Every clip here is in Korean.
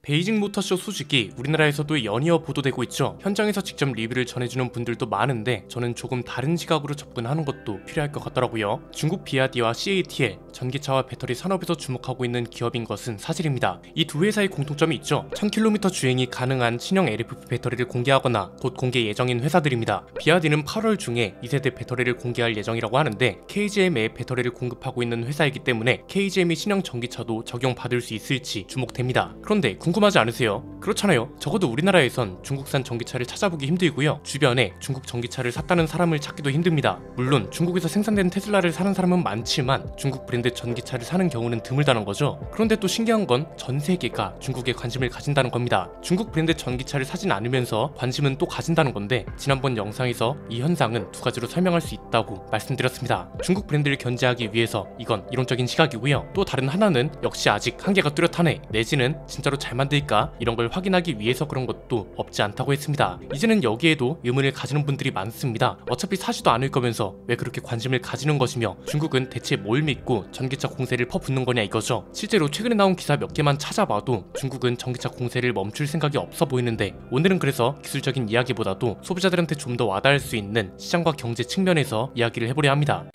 베이징 모터쇼 소식이 우리나라에서도 연이어 보도되고 있죠. 현장에서 직접 리뷰를 전해주는 분들도 많은데 저는 조금 다른 시각으로 접근하는 것도 필요할 것 같더라고요. 중국 비아디와 CATL, 전기차와 배터리 산업에서 주목하고 있는 기업인 것은 사실입니다. 이 두 회사의 공통점이 있죠. 1000km 주행이 가능한 신형 LFP 배터리를 공개하거나 곧 공개 예정인 회사들입니다. 비아디는 8월 중에 2세대 배터리를 공개할 예정이라고 하는데 KGM에 배터리를 공급하고 있는 회사이기 때문에 KGM이 신형 전기차도 적용받을 수 있을지 주목됩니다. 그런데 궁금하지 않으세요? 그렇잖아요. 적어도 우리나라에선 중국산 전기차를 찾아보기 힘들고요. 주변에 중국 전기차를 샀다는 사람을 찾기도 힘듭니다. 물론 중국에서 생산된 테슬라를 사는 사람은 많지만 중국 브랜드 전기차를 사는 경우는 드물다는 거죠. 그런데 또 신기한 건 전 세계가 중국에 관심을 가진다는 겁니다. 중국 브랜드 전기차를 사진 않으면서 관심은 또 가진다는 건데 지난번 영상에서 이 현상은 두 가지로 설명할 수 있다고 말씀드렸습니다. 중국 브랜드를 견제하기 위해서 이건 이론적인 시각이고요. 또 다른 하나는 역시 아직 한계가 뚜렷하네, 내지는 진짜로 잘 만들까? 이런 걸 확인하기 위해서 그런 것도 없지 않다고 했습니다. 이제는 여기에도 의문을 가지는 분들이 많습니다. 어차피 사지도 않을 거면서 왜 그렇게 관심을 가지는 것이며 중국은 대체 뭘 믿고 전기차 공세를 퍼붓는 거냐 이거죠. 실제로 최근에 나온 기사 몇 개만 찾아봐도 중국은 전기차 공세를 멈출 생각이 없어 보이는데 오늘은 그래서 기술적인 이야기보다도 소비자들한테 좀 더 와닿을 수 있는 시장과 경제 측면에서 이야기를 해보려 합니다.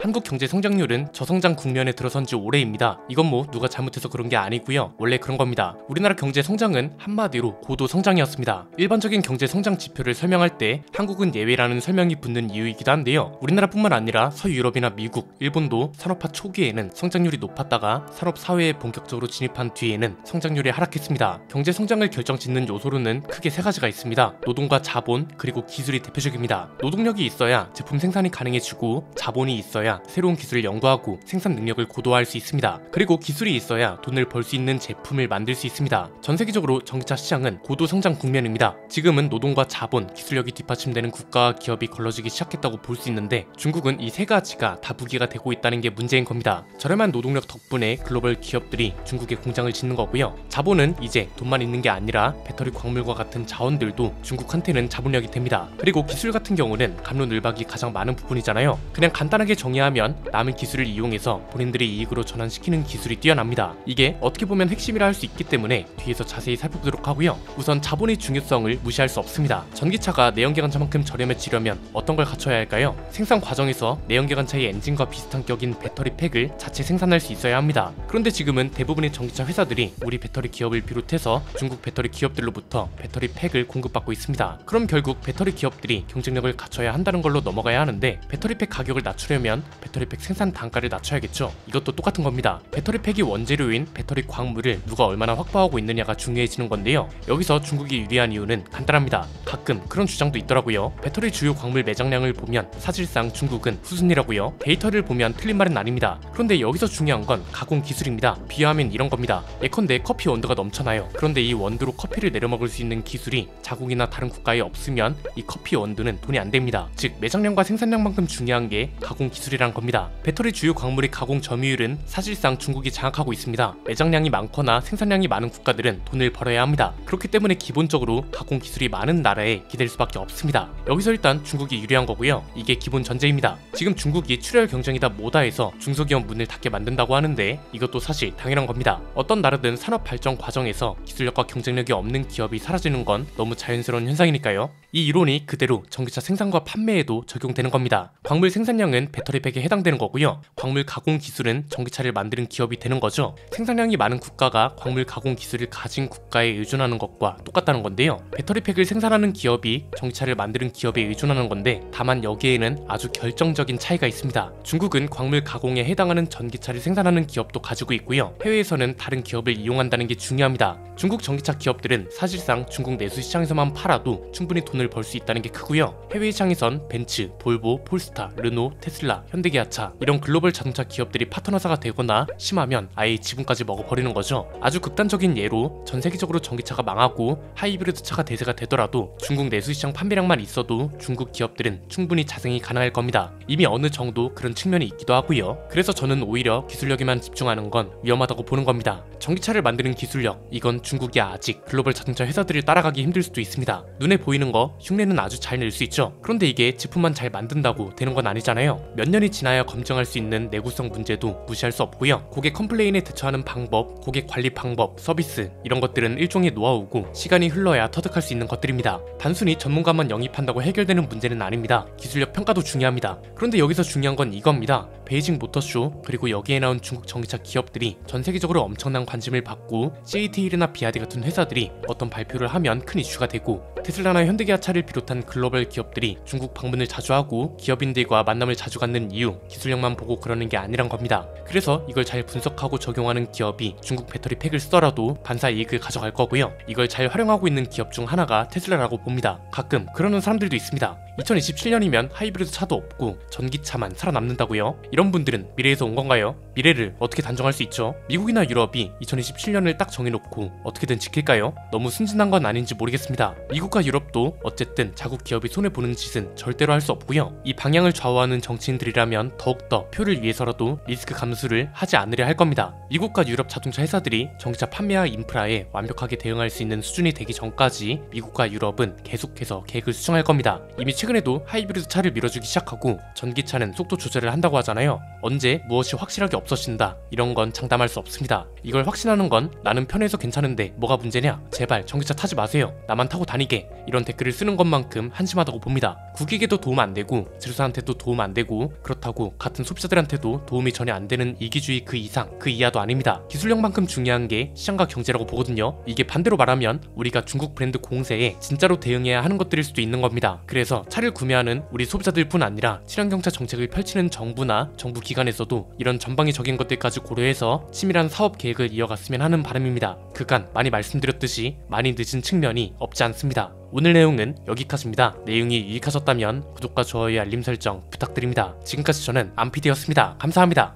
한국 경제 성장률은 저성장 국면에 들어선 지 오래입니다. 이건 뭐 누가 잘못해서 그런 게 아니고요. 원래 그런 겁니다. 우리나라 경제 성장은 한마디로 고도 성장이었습니다. 일반적인 경제 성장 지표를 설명할 때 한국은 예외라는 설명이 붙는 이유이기도 한데요. 우리나라뿐만 아니라 서유럽이나 미국, 일본도 산업화 초기에는 성장률이 높았다가 산업 사회에 본격적으로 진입한 뒤에는 성장률이 하락했습니다. 경제 성장을 결정짓는 요소로는 크게 세 가지가 있습니다. 노동과 자본, 그리고 기술이 대표적입니다. 노동력이 있어야 제품 생산이 가능해지고 자본이 있어야 새로운 기술을 연구하고 생산 능력을 고도화할 수 있습니다. 그리고 기술이 있어야 돈을 벌 수 있는 제품을 만들 수 있습니다. 전 세계적으로 전기차 시장은 고도 성장 국면입니다. 지금은 노동과 자본, 기술력이 뒷받침되는 국가와 기업이 걸러지기 시작했다고 볼 수 있는데 중국은 이 세 가지가 다부기가 되고 있다는 게 문제인 겁니다. 저렴한 노동력 덕분에 글로벌 기업들이 중국에 공장을 짓는 거고요. 자본은 이제 돈만 있는 게 아니라 배터리 광물과 같은 자원들도 중국한테는 자본력이 됩니다. 그리고 기술 같은 경우는 갑론을박이 가장 많은 부분이잖아요. 그냥 간단하게 정의하면 남은 기술을 이용해서 본인들의 이익으로 전환시키는 기술이 뛰어납니다. 이게 어떻게 보면 핵심이라 할 수 있기 때문에 뒤에서 자세히 살펴보도록 하고요. 우선 자본의 중요성을 무시할 수 없습니다. 전기차가 내연기관차만큼 저렴해지려면 어떤 걸 갖춰야 할까요? 생산 과정에서 내연기관차의 엔진과 비슷한 격인 배터리 팩을 자체 생산할 수 있어야 합니다. 그런데 지금은 대부분의 전기차 회사들이 우리 배터리 기업을 비롯해서 중국 배터리 기업들로부터 배터리 팩을 공급받고 있습니다. 그럼 결국 배터리 기업들이 경쟁력을 갖춰야 한다는 걸로 넘어가야 하는데 배터리 팩 가격을 낮추려면 배터리팩 생산 단가를 낮춰야겠죠. 이것도 똑같은 겁니다. 배터리팩이 원재료인 배터리 광물을 누가 얼마나 확보하고 있느냐가 중요해지는 건데요. 여기서 중국이 유리한 이유는 간단합니다. 가끔 그런 주장도 있더라고요. 배터리 주요 광물 매장량을 보면 사실상 중국은 후순위라고요. 데이터를 보면 틀린 말은 아닙니다. 그런데 여기서 중요한 건 가공 기술입니다. 비유하면 이런 겁니다. 예컨대 커피 원두가 넘쳐나요. 그런데 이 원두로 커피를 내려먹을 수 있는 기술이 자국이나 다른 국가에 없으면 이 커피 원두는 돈이 안 됩니다. 즉 매장량과 생산량만큼 중요한 게 가공 기술이란 겁니다. 배터리 주요 광물의 가공 점유율은 사실상 중국이 장악하고 있습니다. 매장량이 많거나 생산량이 많은 국가들은 돈을 벌어야 합니다. 그렇기 때문에 기본적으로 가공 기술이 많은 나라에 기댈 수밖에 없습니다. 여기서 일단 중국이 유리한 거고요. 이게 기본 전제입니다. 지금 중국이 출혈 경쟁이다 뭐다 해서 중소기업 문을 닫게 만든다고 하는데 이것도 사실 당연한 겁니다. 어떤 나라든 산업 발전 과정에서 기술력과 경쟁력이 없는 기업이 사라지는 건 너무 자연스러운 현상이니까요. 이 이론이 그대로 전기차 생산과 판매에도 적용되는 겁니다. 광물 생산량은 배터리팩에 해당되는 거고요. 광물 가공 기술은 전기차를 만드는 기업이 되는 거죠. 생산량이 많은 국가가 광물 가공 기술을 가진 국가에 의존하는 것과 똑같다는 건데요. 배터리팩을 생산하는 기업이 전기차를 만드는 기업에 의존하는 건데 다만 여기에는 아주 결정적인 차이가 있습니다. 중국은 광물 가공에 해당하는 전기차를 생산하는 기업도 가지고 있고요. 해외에서는 다른 기업을 이용한다는 게 중요합니다. 중국 전기차 기업들은 사실상 중국 내수 시장에서만 팔아도 충분히 돈을 벌 수 있다는 게 크고요. 해외 시장에선 벤츠, 볼보, 폴스타, 르노, 테슬라, 현대기아차 이런 글로벌 자동차 기업들이 파트너사가 되거나 심하면 아예 지분까지 먹어버리는 거죠. 아주 극단적인 예로 전 세계적으로 전기차가 망하고 하이브리드 차가 대세가 되더라도 중국 내수시장 판매량만 있어도 중국 기업들은 충분히 자생이 가능할 겁니다. 이미 어느 정도 그런 측면이 있기도 하고요. 그래서 저는 오히려 기술력에만 집중하는 건 위험하다고 보는 겁니다. 전기차를 만드는 기술력, 이건 중국이 아직 글로벌 자동차 회사들을 따라가기 힘들 수도 있습니다. 눈에 보이는 거 흉내는 아주 잘 낼 수 있죠. 그런데 이게 제품만 잘 만든다고 되는 건 아니잖아요. 몇 년이 지나야 검증할 수 있는 내구성 문제도 무시할 수 없고요. 고객 컴플레인에 대처하는 방법, 고객 관리 방법, 서비스 이런 것들은 일종의 노하우고 시간이 흘러야 터득할 수 있는 것들입니다. 단순히 전문가만 영입한다고 해결되는 문제는 아닙니다. 기술력 평가도 중요합니다. 그런데 여기서 중요한 건 이겁니다. 베이징 모터쇼 그리고 여기에 나온 중국 전기차 기업들이 전 세계적으로 엄청난 관심을 받고 CATL이나 비아디 같은 회사들이 어떤 발표를 하면 큰 이슈가 되고 테슬라나 현대기아차를 비롯한 글로벌 기업들이 중국 방문을 자주 하고 기업인들과 만남을 자주 갖는 이유, 기술력만 보고 그러는 게 아니란 겁니다. 그래서 이걸 잘 분석하고 적용하는 기업이 중국 배터리 팩을 쓰더라도 반사 이익을 가져갈 거고요. 이걸 잘 활용하고 있는 기업 중 하나가 테슬라라고 봅니다. 가끔 그러는 사람들도 있습니다. 2027년이면 하이브리드 차도 없고 전기차만 살아남는다고요? 이런 분들은 미래에서 온 건가요? 미래를 어떻게 단정할 수 있죠? 미국이나 유럽이 2027년을 딱 정해놓고 어떻게든 지킬까요? 너무 순진한 건 아닌지 모르겠습니다. 미국과 유럽도 어쨌든 자국 기업이 손해보는 짓은 절대로 할 수 없고요. 이 방향을 좌우하는 정치인들이라면 더욱더 표를 위해서라도 리스크 감수를 하지 않으려 할 겁니다. 미국과 유럽 자동차 회사들이 전기차 판매와 인프라에 완벽하게 대응할 수 있는 수준이 되기 전까지 미국과 유럽은 계속해서 계획을 수정할 겁니다. 이미 최근에도 하이브리드 차를 밀어주기 시작하고 전기차는 속도 조절을 한다고 하잖아요. 언제 무엇이 확실하게 없어진다 이런 건 장담할 수 없습니다. 이걸 확신하는 건 나는 편해서 괜찮은데 뭐가 문제냐? 제발 전기차 타지 마세요. 나만 타고 다니게. 이런 댓글을 쓰는 것만큼 한심하다고 봅니다. 국익에도 도움 안 되고 제조사한테도 도움 안 되고 그렇다고 같은 소비자들한테도 도움이 전혀 안 되는 이기주의 그 이상 그 이하도 아닙니다. 기술력만큼 중요한 게 시장과 경제라고 보거든요. 이게 반대로 말하면 우리가 중국 브랜드 공세에 진짜로 대응해야 하는 것들일 수도 있는 겁니다. 그래서 차를 구매하는 우리 소비자들뿐 아니라 친환경차 정책을 펼치는 정부나 정부 기관에서도 이런 전방위적인 것들까지 고려해서 치밀한 사업 계획을 이어갔으면 하는 바람입니다. 그간 많이 말씀드렸듯이 많이 늦은 측면이 없지 않습니다. 오늘 내용은 여기까지입니다. 내용이 유익하셨다면 구독과 좋아요 알림 설정 부탁드립니다. 지금까지 저는 안피디였습니다. 감사합니다.